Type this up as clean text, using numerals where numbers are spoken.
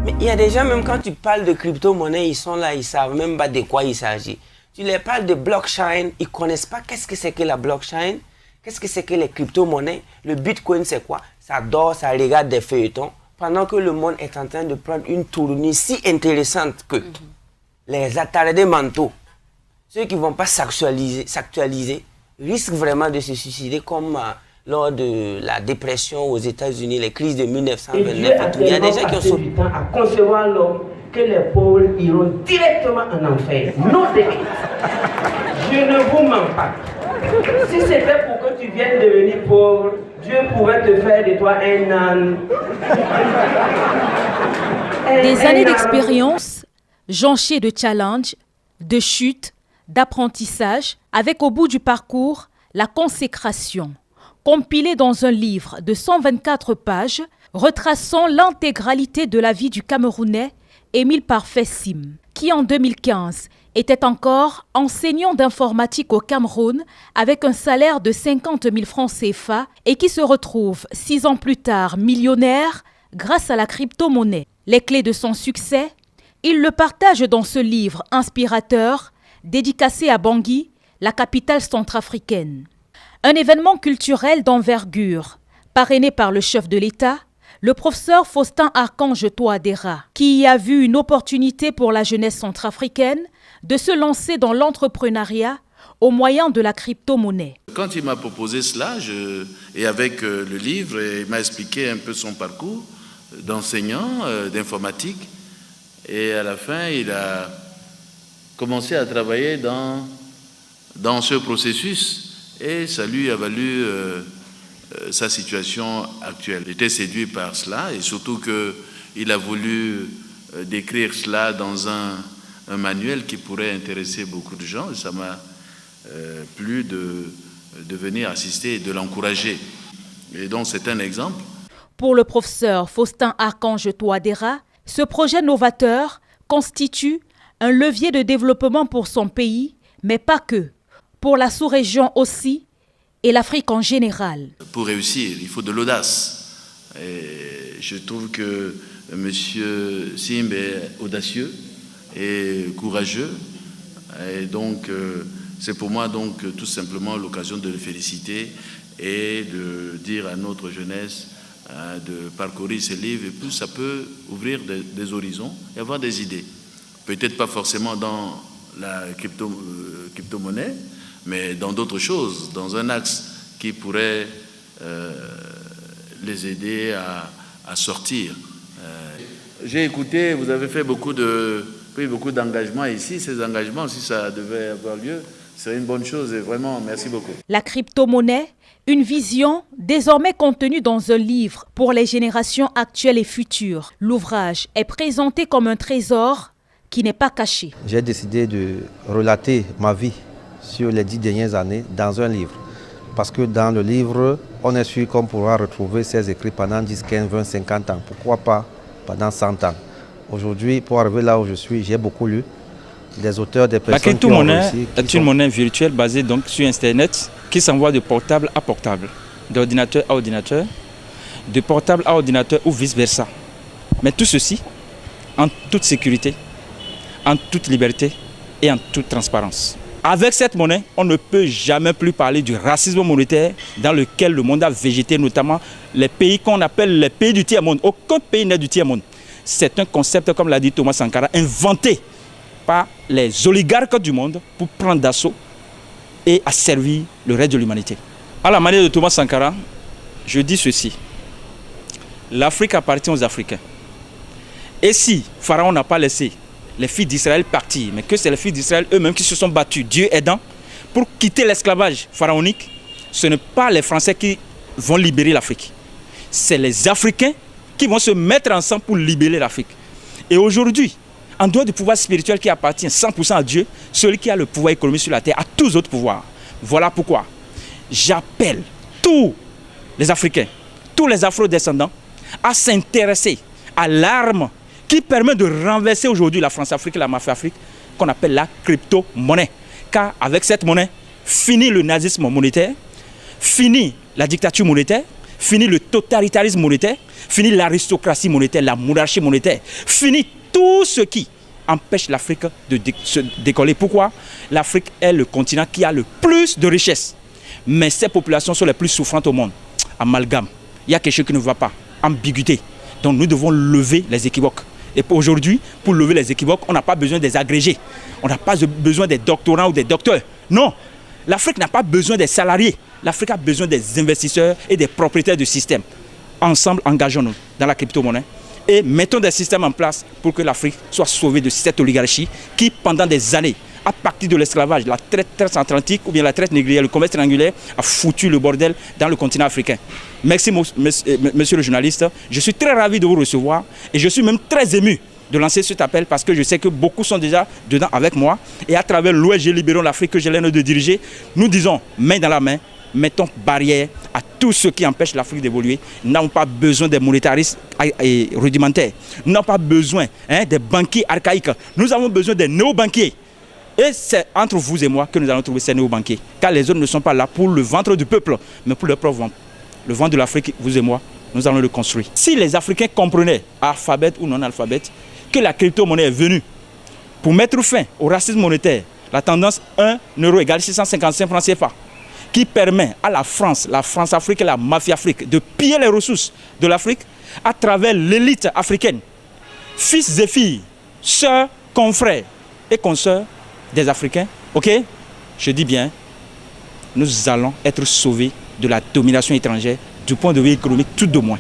Mais il y a des gens, même quand tu parles de crypto-monnaie, ils sont là, ils ne savent même pas de quoi il s'agit. Tu leur parles de blockchain, ils ne connaissent pas qu'est-ce que c'est que la blockchain, qu'est-ce que c'est que les crypto-monnaies, le bitcoin c'est quoi. Ça dort, ça regarde des feuilletons, pendant que le monde est en train de prendre une tournure si intéressante que les attardés mentaux, ceux qui ne vont pas s'actualiser, risquent vraiment de se suicider comme lors de la dépression aux États-Unis, les crises de 1929 et tout. Il y a des gens qui ont sauté du temps à concevoir l'homme que les pauvres iront directement en enfer. Non, je ne vous mens pas. Si c'était pour que tu viennes devenir pauvre, Dieu pourrait te faire de toi un âne. Des années d'expérience, jonchées de challenges, de chutes, d'apprentissage, avec au bout du parcours la consécration, compilée dans un livre de 124 pages, retraçant l'intégralité de la vie du Camerounais Émile Parfait Sim, qui en 2015 était encore enseignant d'informatique au Cameroun avec un salaire de 50 000 francs CFA et qui se retrouve 6 ans plus tard millionnaire grâce à la crypto-monnaie. Les clés de son succès, il le partage dans ce livre inspirateur dédicacé à Bangui, la capitale centrafricaine. Un événement culturel d'envergure, parrainé par le chef de l'État, le professeur Faustin Archange Touadéra, qui y a vu une opportunité pour la jeunesse centrafricaine de se lancer dans l'entrepreneuriat au moyen de la crypto-monnaie. Quand il m'a proposé cela, et avec le livre, il m'a expliqué un peu son parcours d'enseignant d'informatique, et à la fin, il a commencé à travailler dans ce processus, et ça lui a valu sa situation actuelle. Il était séduit par cela, et surtout qu'il a voulu décrire cela dans un manuel qui pourrait intéresser beaucoup de gens, et ça m'a plu de venir assister et de l'encourager. Et donc c'est un exemple. Pour le professeur Faustin Archange Touadéra, ce projet novateur constitue un levier de développement pour son pays, mais pas que, pour la sous-région aussi et l'Afrique en général. Pour réussir, il faut de l'audace. Et je trouve que M. Sim est audacieux et courageux. Et donc, c'est pour moi donc tout simplement l'occasion de le féliciter et de dire à notre jeunesse de parcourir ces livres. Et puis, ça peut ouvrir des horizons et avoir des idées. Peut-être pas forcément dans la crypto-monnaie, mais dans d'autres choses, dans un axe qui pourrait les aider à sortir. J'ai écouté, vous avez fait beaucoup d'engagements ici. Ces engagements, si ça devait avoir lieu, c'est une bonne chose et vraiment, merci beaucoup. La crypto-monnaie, une vision désormais contenue dans un livre pour les générations actuelles et futures. L'ouvrage est présenté comme un trésor qui n'est pas caché. J'ai décidé de relater ma vie sur les 10 dernières années dans un livre. Parce que dans le livre, on est sûr qu'on pourra retrouver ces écrits pendant 10, 15, 20, 50 ans. Pourquoi pas pendant 100 ans. Aujourd'hui, pour arriver là où je suis, j'ai beaucoup lu. Des auteurs, des personnes qui ont réussi. C'est une monnaie virtuelle basée donc sur Internet qui s'envoie de portable à portable, d'ordinateur à ordinateur, de portable à ordinateur ou vice-versa. Mais tout ceci en toute sécurité, en toute liberté et en toute transparence. Avec cette monnaie, on ne peut jamais plus parler du racisme monétaire dans lequel le monde a végété, notamment les pays qu'on appelle les pays du tiers-monde. Aucun pays n'est du tiers-monde. C'est un concept, comme l'a dit Thomas Sankara, inventé par les oligarques du monde pour prendre d'assaut et asservir le reste de l'humanité. À la manière de Thomas Sankara, je dis ceci. L'Afrique appartient aux Africains. Et si Pharaon n'a pas laissé les filles d'Israël partir, mais que c'est les filles d'Israël eux-mêmes qui se sont battus, Dieu aidant, pour quitter l'esclavage pharaonique, ce n'est pas les Français qui vont libérer l'Afrique. C'est les Africains qui vont se mettre ensemble pour libérer l'Afrique. Et aujourd'hui, en dehors du pouvoir spirituel qui appartient 100% à Dieu, celui qui a le pouvoir économique sur la terre a tous les autres pouvoirs. Voilà pourquoi j'appelle tous les Africains, tous les Afro-descendants à s'intéresser à l'arme qui permet de renverser aujourd'hui la France-Afrique et la mafia-Afrique, qu'on appelle la crypto-monnaie. Car avec cette monnaie, fini le nazisme monétaire, fini la dictature monétaire, fini le totalitarisme monétaire, fini l'aristocratie monétaire, la monarchie monétaire, fini tout ce qui empêche l'Afrique de se décoller. Pourquoi? L'Afrique est le continent qui a le plus de richesses. Mais ces populations sont les plus souffrantes au monde. Amalgame, il y a quelque chose qui ne va pas. Ambiguïté. Donc nous devons lever les équivoques. Et aujourd'hui, pour lever les équivoques, on n'a pas besoin des agrégés. On n'a pas besoin des doctorants ou des docteurs. Non, l'Afrique n'a pas besoin des salariés. L'Afrique a besoin des investisseurs et des propriétaires de systèmes. Ensemble, engageons-nous dans la crypto-monnaie et mettons des systèmes en place pour que l'Afrique soit sauvée de cette oligarchie qui, pendant des années, à partir de l'esclavage, la traite transatlantique ou bien la traite négrière, le commerce triangulaire, a foutu le bordel dans le continent africain. Merci, monsieur le journaliste. Je suis très ravi de vous recevoir et je suis même très ému de lancer cet appel parce que je sais que beaucoup sont déjà dedans avec moi. Et à travers l'ONG Libérons l'Afrique que j'ai l'honneur de diriger, nous disons main dans la main, mettons barrière à tout ce qui empêche l'Afrique d'évoluer. Nous n'avons pas besoin des monétaristes rudimentaires. Nous n'avons pas besoin des banquiers archaïques. Nous avons besoin des néo-banquiers. Et c'est entre vous et moi que nous allons trouver ces néo-banquiers. Car les autres ne sont pas là pour le ventre du peuple, mais pour leur propre ventre. Le ventre de l'Afrique, vous et moi, nous allons le construire. Si les Africains comprenaient, alphabète ou non-alphabète, que la crypto-monnaie est venue pour mettre fin au racisme monétaire, la tendance 1 euro égale 655 francs CFA, qui permet à la France-Afrique et la mafia-Afrique de piller les ressources de l'Afrique à travers l'élite africaine. Fils et filles, sœurs, confrères et consoeurs des Africains, ok? Je dis bien, nous allons être sauvés de la domination étrangère du point de vue économique tout de moins.